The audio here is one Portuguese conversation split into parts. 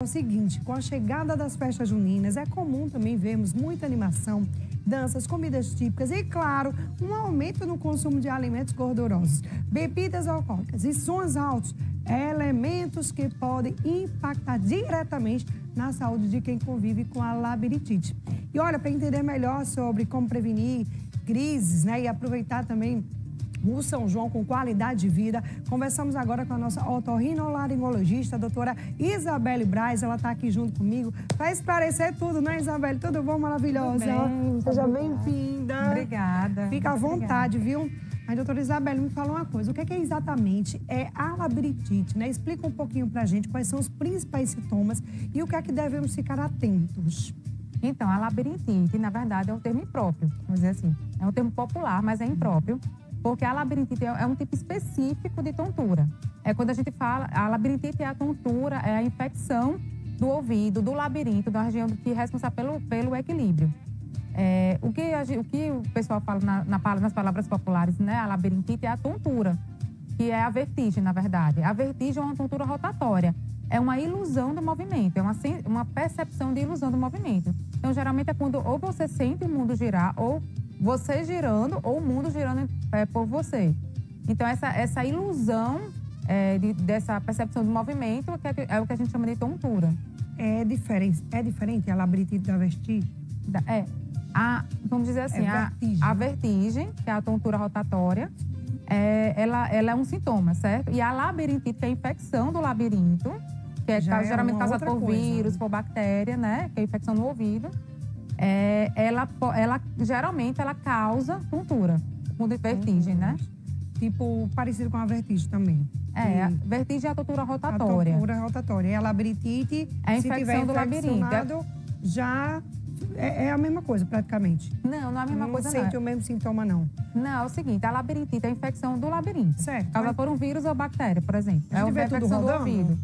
É o seguinte, com a chegada das festas juninas, é comum também vermos muita animação, danças, comidas típicas e, claro, um aumento no consumo de alimentos gordurosos, bebidas alcoólicas e sons altos, elementos que podem impactar diretamente na saúde de quem convive com a labirintite. E olha, para entender melhor sobre como prevenir crises, né, e aproveitar também o São João com qualidade de vida, conversamos agora com a nossa otorrinolaringologista, a doutora Isabelle Braz. Ela está aqui junto comigo para esclarecer tudo, né, Isabelle? Tudo bom, maravilhosa? Tudo bem, seja bem-vinda. Obrigada. Fica à vontade, Obrigada. viu? Mas, doutora Isabelle, me fala uma coisa. O que é exatamente a labirintite, né? Explica um pouquinho para a gente quais são os principais sintomas e o que é que devemos ficar atentos. Então, a labirintite, na verdade, é um termo impróprio, vamos dizer assim. É um termo popular, mas é impróprio. Porque a labirintite é um tipo específico de tontura. É quando a gente fala, a labirintite é a tontura, é a infecção do ouvido, do labirinto, da região que é responsável pelo equilíbrio. O que o pessoal fala nas palavras populares, né? A labirintite é a tontura, que é a vertigem, na verdade. A vertigem é uma tontura rotatória. É uma ilusão do movimento, é uma percepção de ilusão do movimento. Então, geralmente é quando ou você sente o mundo girar, ou você girando, ou o mundo girando por você. Então, essa ilusão dessa percepção do movimento é o que a gente chama de tontura. É diferente a labirintite da vertigem? Vamos dizer assim, a vertigem, que é a tontura rotatória, ela é um sintoma, certo? E a labirintite, que é a infecção do labirinto, que é geralmente causada por vírus, por bactéria, né? Que é a infecção no ouvido. Geralmente ela causa tontura, com vertigem, né? Tipo, parecido com a vertigem também. A vertigem é a tontura rotatória. A tontura rotatória. E a labirintite, é a infecção do labirinto. Já é a mesma coisa, praticamente. Não é a mesma coisa, não. Não sente o mesmo sintoma, não. Não, é o seguinte, a labirintite é a infecção do labirinto. Certo. Causada por um vírus ou bactéria, por exemplo. É a infecção do ouvido.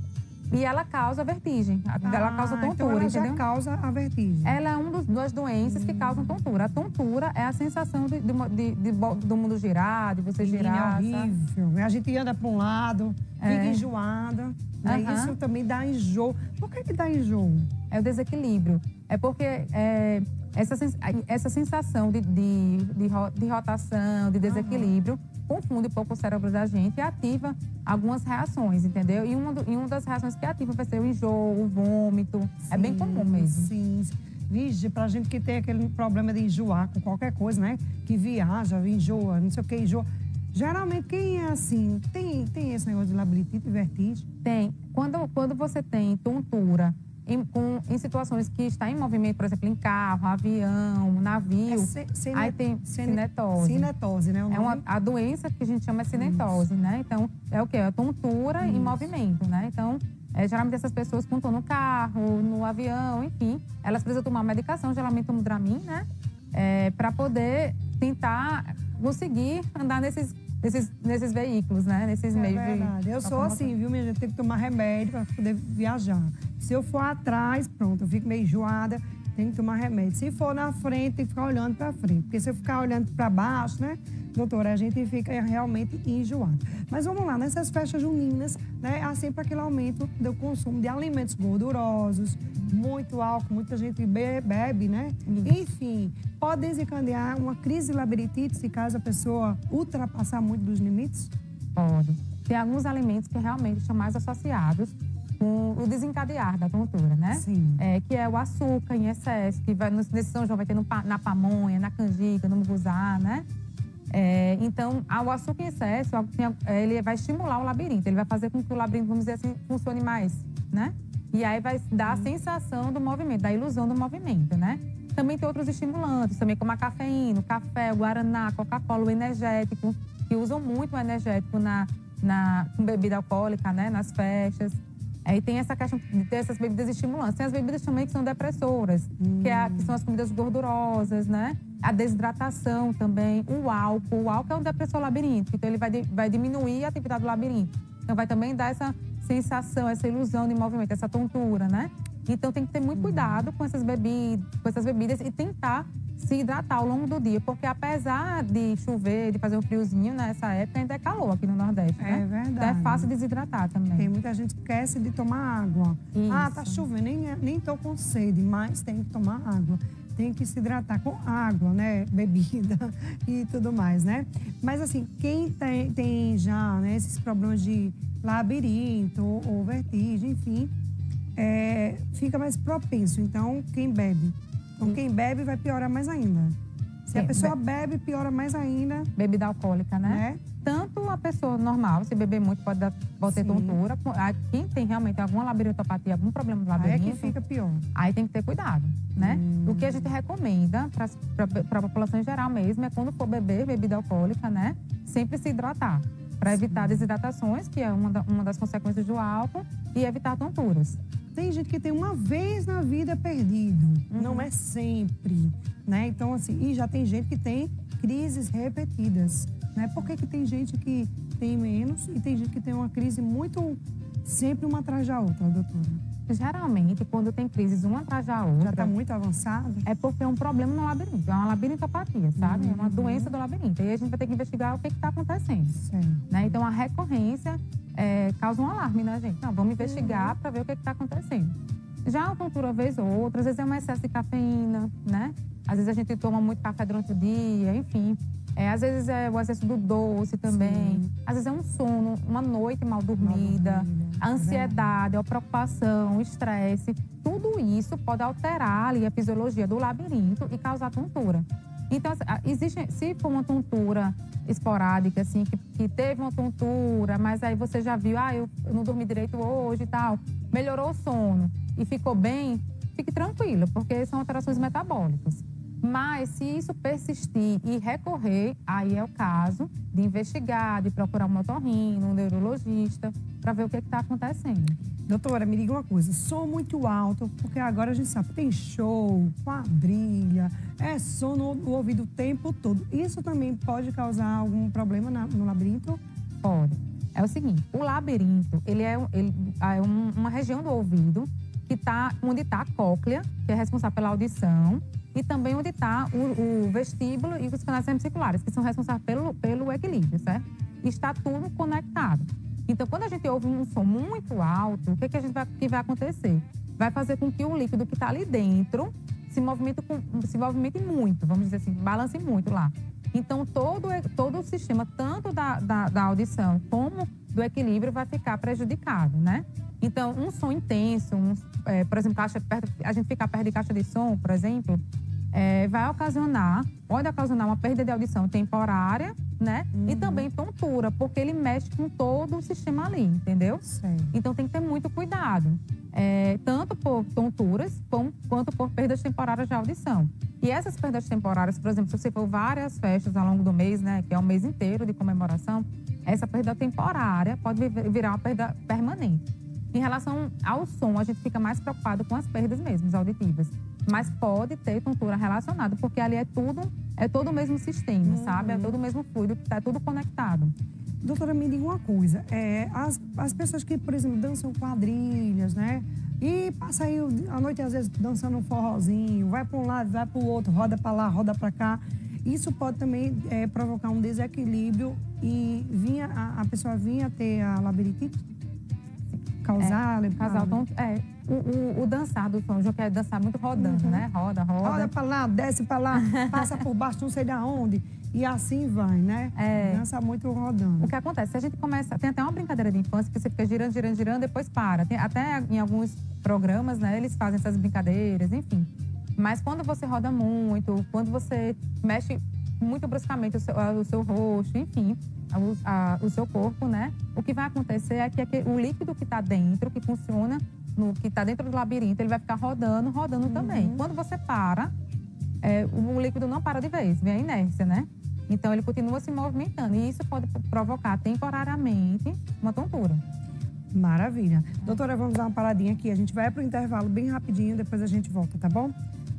E ela causa vertigem, ela causa tontura, então ela entendeu? Já causa a vertigem. Ela é uma das doenças que causam tontura. A tontura é a sensação do mundo girar, de você girar. É horrível. A gente anda para um lado, fica enjoada. Né? Isso também dá enjoo. Por que dá enjoo? É o desequilíbrio. É porque essa sensação de rotação, de desequilíbrio, confunde um pouco o cérebro da gente e ativa algumas reações, entendeu? E uma das reações que ativa vai ser o enjoo, o vômito. Sim, é bem comum mesmo. Sim. Vixe, pra gente que tem aquele problema de enjoar com qualquer coisa, né? Que viaja, enjoa, não sei o que, enjoa. Geralmente, quem é assim, tem esse negócio de labirintite e vertigem? Tem. Quando você tem tontura em situações que está em movimento, por exemplo, em carro, avião, navio, aí tem cinetose. Cinetose, né? A doença que a gente chama é cinetose, né? Então, é o quê? É tontura em movimento, né? Então, geralmente essas pessoas quando estão no carro, no avião, enfim, elas precisam tomar medicação, geralmente um Dramin, né? Para poder tentar conseguir andar nesses veículos, né? Nesses meios de... É verdade. Eu sou assim, viu, minha gente? Tenho que tomar remédio para poder viajar. Se eu for atrás, pronto, eu fico meio enjoada, tenho que tomar remédio. Se for na frente, tem que ficar olhando para frente. Porque se eu ficar olhando para baixo, né, doutora, a gente fica realmente enjoado. Mas vamos lá, nessas festas juninas, né, há sempre aquele aumento do consumo de alimentos gordurosos, muito álcool, muita gente bebe, né? Enfim, pode desencadear uma crise de labirintite se caso a pessoa ultrapassar muito dos limites? Pode. Tem alguns alimentos que realmente são mais associados com o desencadear da tontura, né? Sim. Que é o açúcar em excesso, que nesse São João vai ter na pamonha, na canjica, no munguzá, né? Então, o açúcar em excesso, ele vai estimular o labirinto, ele vai fazer com que o labirinto, vamos dizer assim, funcione mais, né? E aí vai dar a sensação do movimento, da ilusão do movimento, né? Também tem outros estimulantes, também como a cafeína, o café, o guaraná, a Coca-Cola, o energético, que usam muito o energético com bebida alcoólica, né? Nas festas. Aí tem essa questão de ter essas bebidas estimulantes. Tem as bebidas também que são depressoras, que são as comidas gordurosas, né? A desidratação também, o álcool. O álcool é um depressor labiríntico, então ele vai diminuir a atividade do labirinto. Então vai também dar essa sensação, essa ilusão de movimento, essa tontura, né? Então tem que ter muito cuidado com essas bebidas e tentar se hidratar ao longo do dia, porque apesar de chover, de fazer um friozinho nessa época, ainda é calor aqui no Nordeste, né? É verdade. Então é fácil desidratar também. Tem muita gente que esquece de tomar água. Isso. Ah, tá chovendo, nem tô com sede, mas tem que tomar água. Tem que se hidratar com água, né? Bebida e tudo mais, né? Mas assim, quem tem já, né, esses problemas de labirinto ou vertigem, enfim, fica mais propenso. Então, quem bebe. Então, quem bebe vai piorar mais ainda. Se a pessoa bebe, piora mais ainda. Bebida alcoólica, né? Tanto a pessoa normal, se beber muito, pode ter tontura. Quem tem realmente alguma labirintopatia, algum problema do labirinto... Aí é que fica pior. Aí tem que ter cuidado, né? O que a gente recomenda para a população em geral mesmo é quando for beber bebida alcoólica, né? Sempre se hidratar. Para evitar desidratações, que é uma das consequências do álcool, e evitar tonturas. Tem gente que tem uma vez na vida perdido, não é sempre, né? Então, assim, e já tem gente que tem crises repetidas, né? Por que tem gente que tem menos e tem gente que tem uma crise muito, sempre uma atrás da outra, doutora? Geralmente, quando tem crises uma atrás da outra... Já está muito avançado? É porque é um problema no labirinto, é uma labirintopatia, sabe? É uma doença do labirinto. E a gente vai ter que investigar o que está acontecendo. Né? Então, a recorrência causa um alarme, né, gente? Não, vamos investigar para ver o que está acontecendo. Já a tontura, vez ou outra, às vezes é um excesso de cafeína, né? Às vezes a gente toma muito café durante o dia, enfim. Às vezes é o excesso do doce também. Às vezes é um sono, uma noite mal dormida, a ansiedade, a preocupação, o estresse. Tudo isso pode alterar ali a fisiologia do labirinto e causar tontura. Então, se for uma tontura esporádica, assim, que teve uma tontura, mas aí você já viu, eu não dormi direito hoje e tal, melhorou o sono e ficou bem, fique tranquila, porque são alterações metabólicas. Mas se isso persistir e recorrer, aí é o caso de investigar, de procurar um otorrino, um neurologista, para ver o que está acontecendo. Doutora, me diga uma coisa, som muito alto, porque agora a gente sabe, tem show, quadrilha, som no ouvido o tempo todo. Isso também pode causar algum problema no labirinto? Pode. É o seguinte, o labirinto, ele é uma região do ouvido onde está a cóclea, que é responsável pela audição, e também onde está o vestíbulo e os canais semicirculares, que são responsáveis pelo equilíbrio, certo? E está tudo conectado. Então, quando a gente ouve um som muito alto, o que vai acontecer? Vai fazer com que o líquido que está ali dentro se movimente muito, vamos dizer assim, balance muito lá. Então, todo o sistema, tanto da audição como do equilíbrio, vai ficar prejudicado, né? Então, um som intenso, por exemplo, a gente ficar perto de caixa de som, por exemplo, pode ocasionar uma perda de audição temporária, né? E também tontura, porque ele mexe com todo o sistema ali, entendeu? Então tem que ter muito cuidado, tanto por tonturas quanto por perdas temporárias de audição. E essas perdas temporárias, por exemplo, se você for várias festas ao longo do mês, né, que é um mês inteiro de comemoração, essa perda temporária pode virar uma perda permanente. Em relação ao som, a gente fica mais preocupado com as perdas mesmo, auditivas. Mas pode ter tontura relacionada, porque ali é todo o mesmo sistema, sabe? É todo o mesmo fluido, que está tudo conectado. Doutora, me diga uma coisa. As pessoas que, por exemplo, dançam quadrilhas, né? E passa aí a noite, às vezes, dançando um forrozinho, vai para um lado, vai para o outro, roda para lá, roda para cá. Isso pode também provocar um desequilíbrio e a pessoa vinha ter a labirintite? Causar o dançar do São João, que é dançar muito rodando, né? Roda. Roda pra lá, desce pra lá, passa por baixo, não sei de onde. E assim vai, né? Dança muito rodando. O que acontece? Se a gente começa... Tem até uma brincadeira de infância que você fica girando, depois para. Até em alguns programas, né? Eles fazem essas brincadeiras, enfim. Mas quando você roda muito, quando você mexe muito bruscamente o seu rosto, enfim, o seu corpo, né? O que vai acontecer é que o líquido que está dentro, que funciona, que está dentro do labirinto, ele vai ficar rodando também. Quando você para, o líquido não para de vez, vem a inércia, né? Então, ele continua se movimentando. E isso pode provocar temporariamente uma tontura. Maravilha. Doutora, vamos dar uma paradinha aqui. A gente vai para o intervalo bem rapidinho, depois a gente volta, tá bom?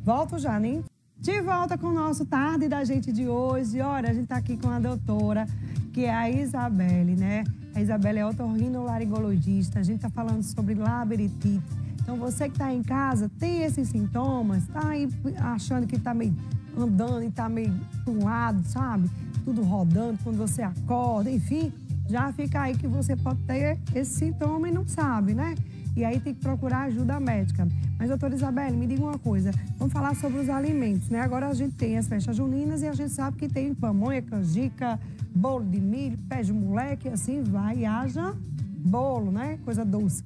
Volto já, né? De volta com o nosso Tarde da Gente de hoje. Olha, a gente tá aqui com a doutora, que é a Isabelle, né? A Isabelle é otorrinolaringologista. A gente tá falando sobre labirintite. Então, você que tá em casa, tem esses sintomas, tá aí achando que tá meio andando e tá meio para um lado, sabe? Tudo rodando quando você acorda, enfim, já fica aí que você pode ter esse sintoma e não sabe, né? E aí tem que procurar ajuda médica. Mas, doutora Isabelle, me diga uma coisa. Vamos falar sobre os alimentos, né? Agora a gente tem as festas juninas e a gente sabe que tem pamonha, canjica, bolo de milho, pé de moleque, assim vai, e haja bolo, né? Coisa doce.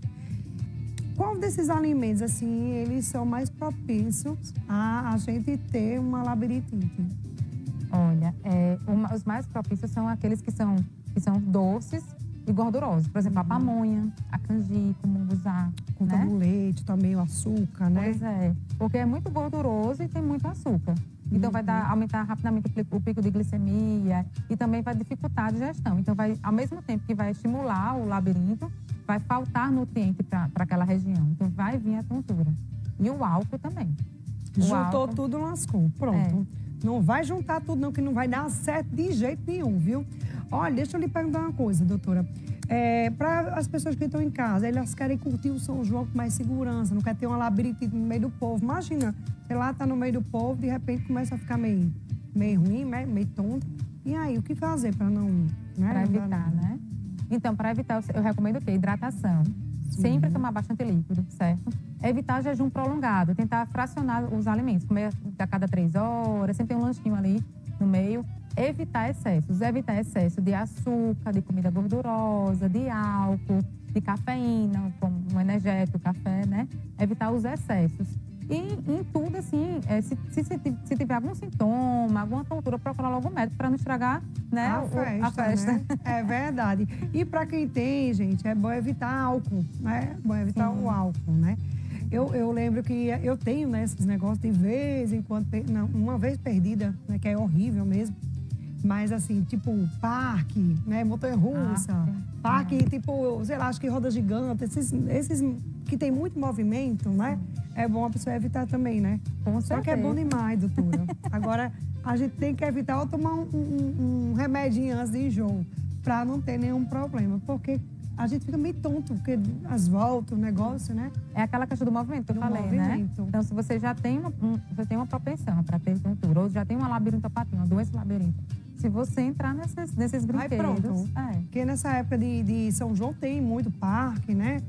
Qual desses alimentos, assim, eles são mais propensos a gente ter uma labirintite? Olha, os mais propícios são aqueles que são doces e gordurosos. Por exemplo, a pamonha, a canjica, o munguzá. Conta né? do leite também, o açúcar, né? Pois é, porque é muito gorduroso e tem muito açúcar. Então, vai aumentar rapidamente o pico de glicemia e também vai dificultar a digestão. Então, ao mesmo tempo que vai estimular o labirinto, vai faltar nutriente para aquela região. Então, vai vir a tontura. E o álcool também. Juntou tudo, lascou. Pronto. É. Não vai juntar tudo, não, que não vai dar certo de jeito nenhum, viu? Olha, deixa eu lhe perguntar uma coisa, doutora. Para as pessoas que estão em casa, elas querem curtir o São João com mais segurança, não quer ter uma labirintite no meio do povo. Imagina, sei lá, tá no meio do povo, de repente começa a ficar meio ruim, meio tonto. E aí, o que fazer para não... Né? Para evitar, né? Então, para evitar, eu recomendo o quê? Hidratação. Sim. Sempre tomar bastante líquido, certo? Evitar jejum prolongado, tentar fracionar os alimentos, comer a cada 3 horas, sempre tem um lanchinho ali no meio. Evitar excesso de açúcar, de comida gordurosa, de álcool, de cafeína, como um energético, café, né? Evitar os excessos. E em tudo, assim, se tiver algum sintoma, alguma tontura, procurar logo o médico para não estragar, né, a festa. Né? É verdade. E para quem tem, gente, é bom evitar álcool, né? É bom evitar o álcool, né? Eu lembro que eu tenho, né, esses negócios de vez em quando, uma vez perdida, né, que é horrível mesmo. Mas assim, tipo parque, né, montanha-russa, parque tipo, sei lá, acho que roda gigante, esses que tem muito movimento, né? É bom a pessoa evitar também, né? Com Só que é bom demais, doutora. Agora, a gente tem que evitar ou tomar um remedinho antes de enjoo, para não ter nenhum problema, porque a gente fica meio tonto, porque as voltas, o negócio, né? É aquela questão do movimento que eu falei, né? Então, se você já tem uma propensão para ter tontura, ou já tem uma labirintopatia, uma doença labirinto, se você entrar nesses brinquedos... Aí pronto. Porque nessa época de São João tem muito parque, né?